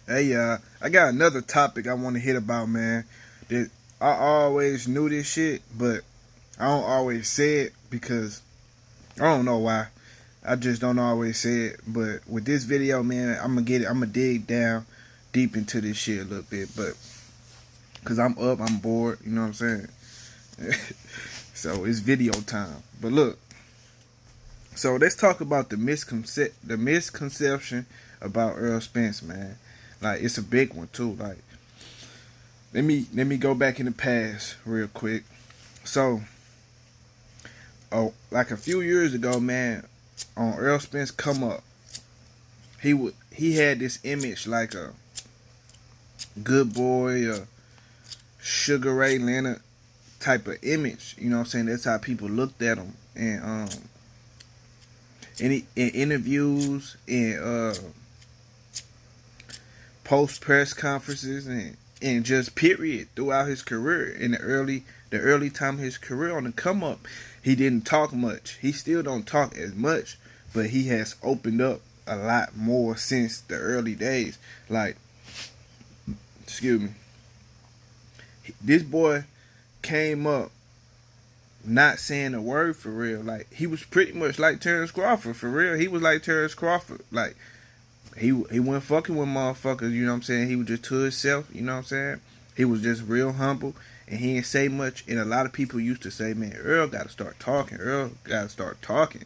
Hey, I got another topic I want to hit about, man. That I always knew this shit, but I don't always say it because I don't know why. I just don't always say it. But with this video, man, I'm gonna get it. I'm gonna dig down deep into this shit a little bit, but because I'm up, I'm bored. You know what I'm saying? So it's video time. But look, so let's talk about the misconception about Errol Spence, man. Like it's a big one too. Like let me go back in the past real quick. So, like a few years ago, man, on Errol Spence come up, he had this image like a good boy, a Sugar Ray Leonard type of image. You know what I'm saying? That's how people looked at him, and in interviews and post press conferences and just period throughout his career in the early time of his career on the come up, he didn't talk much. He still don't talk as much, but he has opened up a lot more since the early days. Like, excuse me, this boy came up not saying a word for real. Like he was pretty much like Terrence Crawford for real. He was like Terrence Crawford. Like he wasn't fucking with motherfuckers, you know what I'm saying? He was just to himself, you know what I'm saying? He was just real humble and he didn't say much. And a lot of people used to say, man, Earl gotta start talking. Earl gotta start talking,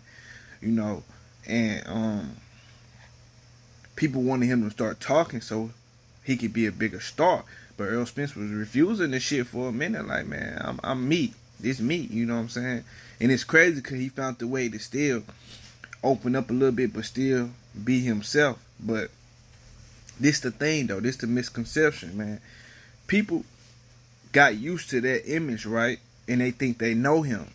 you know. And people wanted him to start talking so he could be a bigger star. But Earl Spence was refusing this shit for a minute, like, man, I'm meat. This meat, you know what I'm saying? And it's crazy because he found the way to still open up a little bit but still be himself. But this the thing though, this the misconception, man. People got used to that image, right? And they think they know him.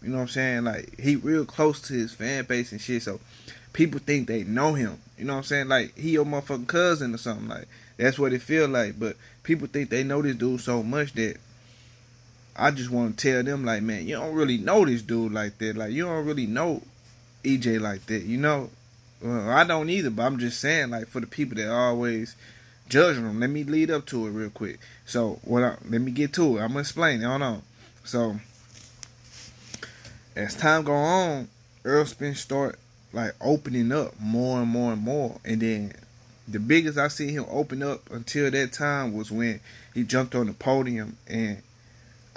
You know what I'm saying? Like he real close to his fan base and shit, so people think they know him. You know what I'm saying? Like he your motherfucking cousin or something. Like that's what it feel like. But people think they know this dude so much that I just want to tell them, like, man, you don't really know this dude like that. Like you don't really know EJ like that. You know, well, I don't either, but I'm just saying, like, for the people that always judging them, let me lead up to it real quick. So, let me get to it. I'm gonna explain it. Hold on. So, as time go on, Earl Spence start like opening up more and more and more, and then the biggest I see him open up until that time was when he jumped on the podium, and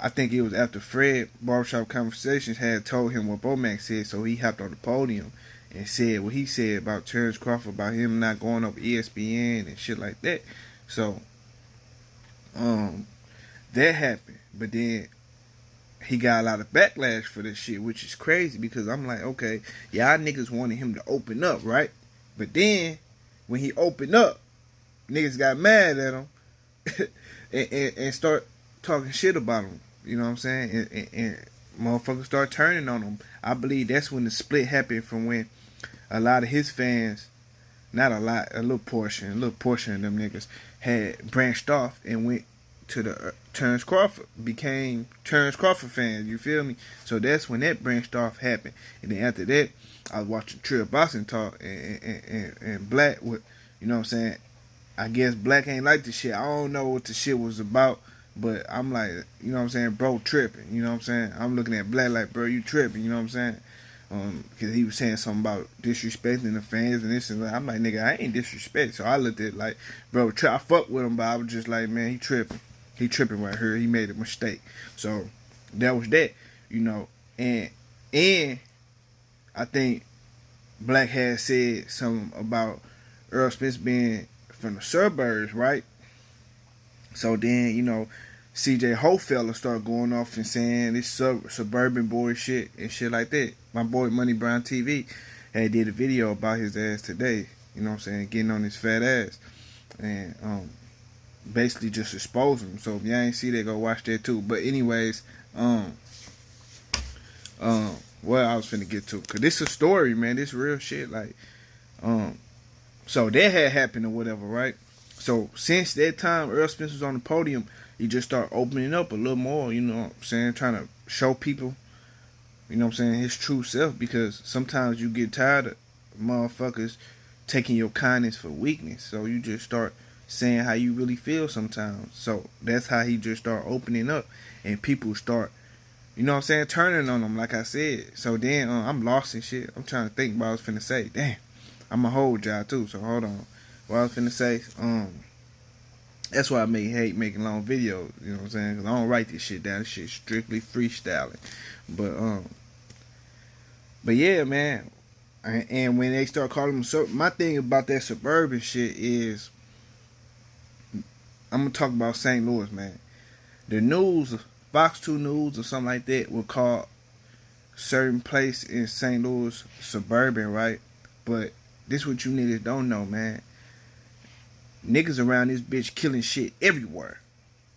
I think it was after Fred Barbershop Conversations had told him what Bomac said, so he hopped on the podium and said what he said about Terrence Crawford, about him not going up ESPN and shit like that. So, that happened. But then he got a lot of backlash for this shit, which is crazy because I'm like, okay, y'all niggas wanted him to open up, right? But then when he opened up, niggas got mad at him and start talking shit about him. You know what I'm saying? And motherfuckers start turning on him. I believe that's when the split happened, from when a lot of his fans, not a lot, a little portion of them niggas had branched off and went to the Terrence Crawford, became Terrence Crawford fans. You feel me? So that's when that branched off happened. And then after that, I was watching Trill Boston talk and Black with, you know what I'm saying? I guess Black ain't like the shit. I don't know what the shit was about, but I'm like, you know what I'm saying, bro tripping. You know what I'm saying? I'm looking at Black like, bro, you tripping. You know what I'm saying? Because he was saying something about disrespecting the fans and this and that. I'm like, nigga, I ain't disrespect. So I looked at it like, bro, I fuck with him, but I was just like, man, he tripping. He tripping right here. He made a mistake. So that was that, you know. And I think Black had said something about Earl Spence being from the suburbs, right? So then, you know, CJ Hofeller started going off and saying this suburban boy shit and shit like that. My boy Money Brown TV had did a video about his ass today. You know what I'm saying? Getting on his fat ass. And basically just expose him. So if y'all ain't see that, go watch that too. But anyways, what I was finna get to, cause this is a story, man. This real shit. Like, so that had happened or whatever, right? So since that time, Earl Spence was on the podium, he just started opening up a little more. You know what I'm saying? Trying to show people, you know what I'm saying, his true self. Because sometimes you get tired of motherfuckers taking your kindness for weakness. So you just start saying how you really feel sometimes. So that's how he just start opening up, and people start, you know what I'm saying, turning on him, like I said. So then I'm lost in shit. I'm trying to think what I was finna say. Damn, I'm a whole job too, so hold on. What I was finna say, that's why I hate making long videos, you know what I'm saying? Because I don't write this shit down. This shit's strictly freestyling. But yeah, man. And when they start calling them, my thing about that suburban shit is, I'm gonna talk about St. Louis, man. The news, Fox 2 News or something like that, will call certain place in St. Louis suburban, right? But this what you niggas don't know, man. Niggas around this bitch killing shit everywhere.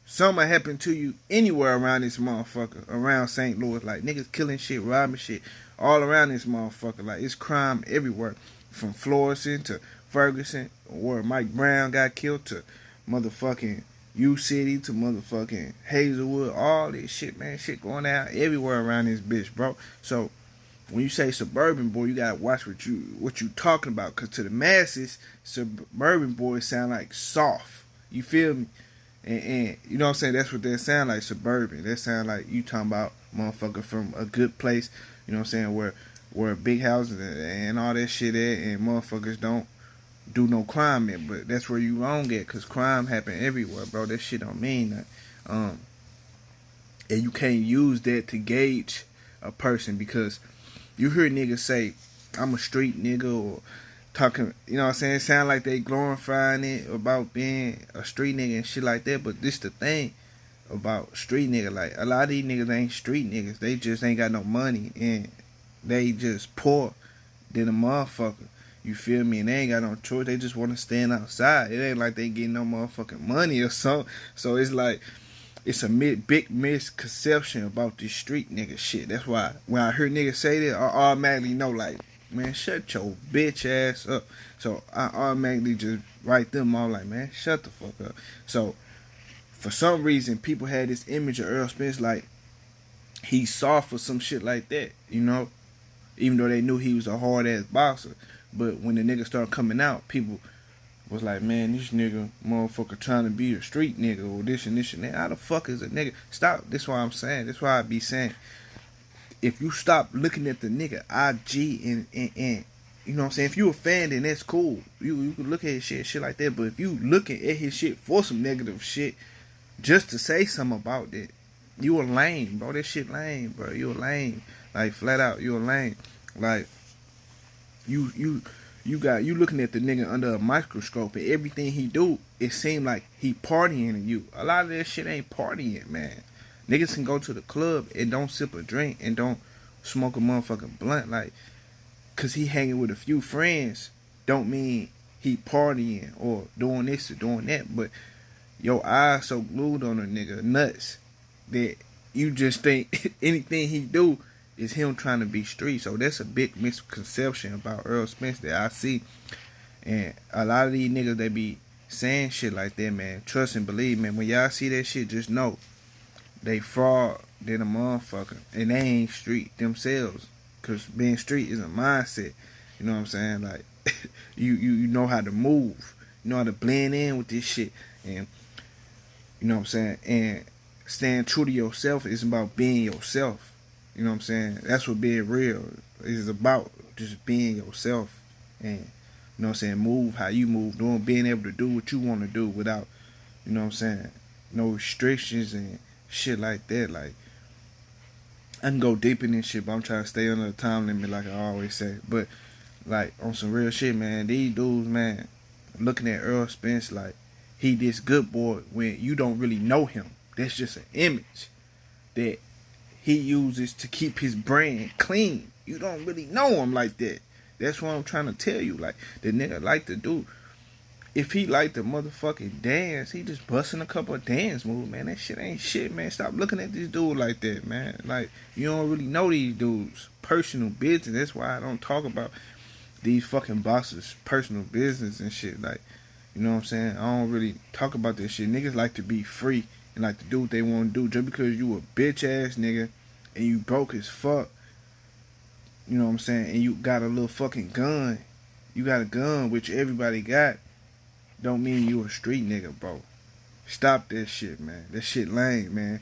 Something happen to you anywhere around this motherfucker, around St. Louis. Like, niggas killing shit, robbing shit, all around this motherfucker. Like, it's crime everywhere. From Florissant to Ferguson, where Mike Brown got killed, to motherfucking U-City, to motherfucking Hazelwood. All this shit, man. Shit going out everywhere around this bitch, bro. So, when you say suburban boy, you gotta watch what you talking about. Because to the masses, suburban boys sound like soft. You feel me? And you know what I'm saying? That's what they sound like, suburban. They sound like you talking about motherfucker from a good place, you know what I'm saying, where big houses and all that shit at, and motherfuckers don't do no crime in. But that's where you wrong at, because crime happen everywhere, bro. That shit don't mean that. And you can't use that to gauge a person, because you hear niggas say, I'm a street nigga, or talking, you know what I'm saying? It sound like they glorifying it about being a street nigga and shit like that. But this the thing about street nigga. Like, a lot of these niggas ain't street niggas. They just ain't got no money, and they just poor than a motherfucker. You feel me? And they ain't got no choice. They just want to stand outside. It ain't like they getting no motherfucking money or something. So it's like, it's a big misconception about this street nigga shit. That's why when I hear niggas say that, I automatically know, like, man, shut your bitch ass up. So I automatically just write them all like, man, shut the fuck up. So for some reason, people had this image of Errol Spence like he's soft or some shit like that, you know? Even though they knew he was a hard ass boxer. But when the nigga started coming out, people was like, man, this nigga motherfucker trying to be a street nigga, or this and this and that. How the fuck is a nigga? Stop. That's why I'm saying. That's why I be saying, if you stop looking at the nigga IG and you know what I'm saying, if you a fan, then that's cool. You can look at his shit like that. But if you looking at his shit for some negative shit, just to say something about that, you a lame, bro. That shit lame, bro. You a lame. Like, flat out, you a lame. Like, you looking at the nigga under a microscope, and everything he do, it seem like he partying to you. A lot of that shit ain't partying, man. Niggas can go to the club and don't sip a drink and don't smoke a motherfucking blunt, like, cause he hanging with a few friends don't mean he partying or doing this or doing that. But your eyes so glued on a nigga nuts that you just think anything he do is him trying to be street. So that's a big misconception about Errol Spence that I see. And a lot of these niggas, they be saying shit like that, man. Trust and believe, man. When y'all see that shit, just know they fraud than a motherfucker. And they ain't street themselves. Cause being street is a mindset. You know what I'm saying? Like, you know how to move. You know how to blend in with this shit. And you know what I'm saying? And staying true to yourself is about being yourself. You know what I'm saying? That's what being real is about. Just being yourself. And, you know what I'm saying, move how you move. Being able to do what you want to do without, you know what I'm saying, no restrictions and shit like that. Like, I can go deep in this shit, but I'm trying to stay under the time limit like I always say. But, like, on some real shit, man, these dudes, man, looking at Errol Spence like he this good boy when you don't really know him. That's just an image that he uses to keep his brand clean. You don't really know him like that. That's what I'm trying to tell you. Like, the nigga like to do, if he like to motherfucking dance, he just busting a couple of dance moves, man. That shit ain't shit, man. Stop looking at this dude like that, man. Like, you don't really know these dudes' personal business. That's why I don't talk about these fucking bosses' personal business and shit. Like, you know what I'm saying? I don't really talk about this shit. Niggas like to be free and like to do what they want to do. Just because you a bitch ass nigga and you broke as fuck, you know what I'm saying, and you got a little fucking gun, you got a gun, which everybody got, don't mean you a street nigga, bro. Stop that shit, man. That shit lame, man.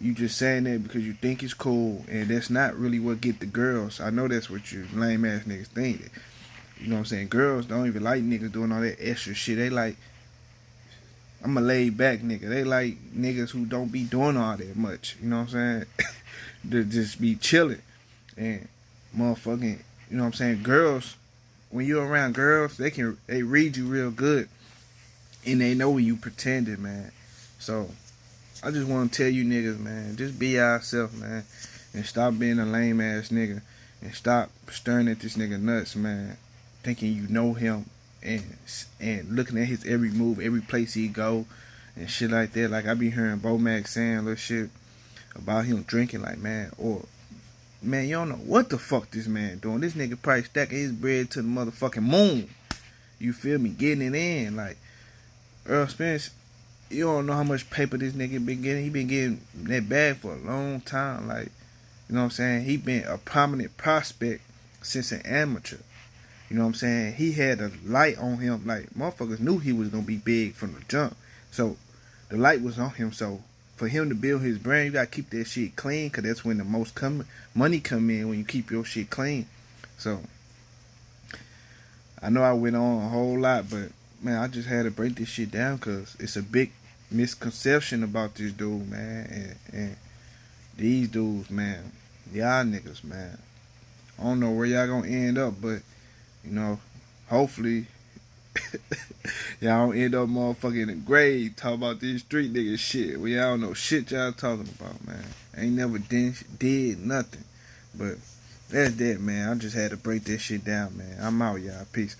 You just saying that because you think it's cool, and that's not really what get the girls. I know that's what you lame ass niggas think. You know what I'm saying? Girls don't even like niggas doing all that extra shit. They like, I'm a laid back nigga. They like niggas who don't be doing all that much. You know what I'm saying? To just be chilling. And motherfucking, you know what I'm saying? Girls, when you're around girls, they read you real good. And they know when you pretending, man. So I just want to tell you niggas, man, just be yourself, man. And stop being a lame ass nigga. And stop staring at this nigga nuts, man. Thinking you know him. And looking at his every move, every place he go. And shit like that. Like I be hearing Bo Max saying little shit about him drinking, like, man. Or, man, you don't know what the fuck this man doing. This nigga probably stacking his bread to the motherfucking moon. You feel me? Getting it in. Like, Errol Spence, you don't know how much paper this nigga been getting. He been getting that bag for a long time. Like, you know what I'm saying? He been a prominent prospect since an amateur. You know what I'm saying? He had a light on him. Like, motherfuckers knew he was going to be big from the jump. So, the light was on him. So, for him to build his brand, you got to keep that shit clean. Because that's when the most money come in, when you keep your shit clean. So, I know I went on a whole lot, but, man, I just had to break this shit down because it's a big misconception about this dude, man. And these dudes, man. Y'all niggas, man. I don't know where y'all gonna end up, but, you know, hopefully y'all don't end up motherfucking in the grave talking about this street nigga shit. Well, y'all don't know shit y'all talking about, man. Ain't never did nothing. But that's that, man. I just had to break that shit down, man. I'm out, y'all. Peace.